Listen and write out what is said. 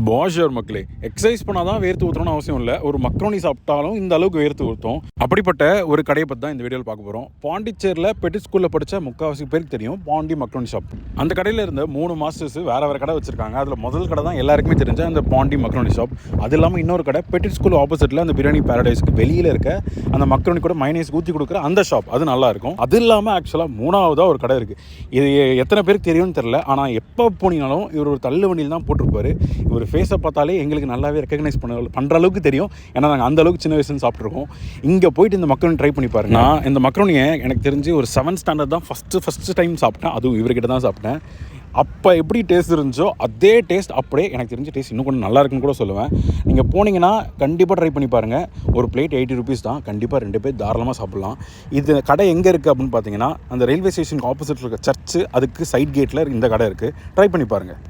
Pasteur மக்களே, exercise பண்ணால் தான் வேர்த்து ஊற்றணும்னு அவசியம் இல்லை. ஒரு மக்ரோனி சாப்பிட்டாலும் இந்த அளவுக்கு வேர்த்து ஊற்றும். அப்படிப்பட்ட ஒரு கடையை பற்றி தான் இந்த வீடியோவில் பார்க்க போகிறோம். பாண்டிச்சேரியில் பெட்டிட் ஸ்கூலில் படித்த முக்கால்வாசி பேருக்கு தெரியும் பாண்டி மக்ரோனி ஷாப். அந்த கடையில் இருந்த 3 மாஸ்டர்ஸ் வேறு கடை வச்சிருக்காங்க. அதில் முதல் கடை தான் எல்லாருக்குமே தெரிஞ்ச அந்த பாண்டி மக்ரோனி ஷாப். அது இல்லாமல் இன்னொரு கடை பெட்டிட் ஸ்கூல் ஆப்போசிட்டில் அந்த பிரியாணி பேரடைஸ்க்கு வெளியில் இருக்க அந்த மக்ரோனி கூட மைனஸ் ஊற்றி கொடுக்குற அந்த ஷாப், அது நல்லாயிருக்கும். அது இல்லாமல் ஆக்சுவலாக 3ஆவதாக ஒரு கடை இருக்குது. இது எத்தனை பேருக்கு தெரியும்னு தெரில. ஆனால் எப்போ போனீங்கனாலும் இவர் ஒரு தள்ளு வண்டியில் தான் போட்டிருப்பார். இவர் ஃபேஸை பார்த்தாலே எங்களுக்கு நல்லாவே ரெக்கக்னைஸ் பண்ணுற அளவுக்கு தெரியும். ஏன்னா நாங்கள் அந்த அளவுக்கு சின்ன வயசுன்னு சாப்பிட்ருக்கோம். இங்கே போயிட்டு இந்த மக்ரோனி ட்ரை பண்ணி பாருங்க. நான் இந்த மக்ரோனியை எனக்கு தெரிஞ்சு ஒரு 7th ஸ்டாண்டர்ட் தான் ஃபஸ்ட்டு டைம் சாப்பிட்டேன். அதுவும் இவர்கிட்ட தான் சாப்பிட்டேன். அப்போ எப்படி டேஸ்ட் இருந்துச்சோ அதே டேஸ்ட் அப்படியே எனக்கு தெரிஞ்ச டேஸ்ட் இன்னும் கொஞ்சம் நல்லா இருக்குன்னு கூட சொல்லுவேன். நீங்கள் போனீங்கன்னா கண்டிப்பாக ட்ரை பண்ணி பாருங்கள். ஒரு பிளேட் 80 rupees தான். கண்டிப்பாக 2 பேர் தாராளமாக சாப்பிட்லாம். இது கடை எங்கே இருக்குது அப்படின்னு பார்த்தீங்கன்னா, அந்த ரயில்வே ஸ்டேஷனுக்கு ஆப்போசிட்டில் இருக்க சர்ச்சு, அதுக்கு சைட் கேட்டில் இந்த கடை இருக்குது. ட்ரை பண்ணி பாருங்கள்.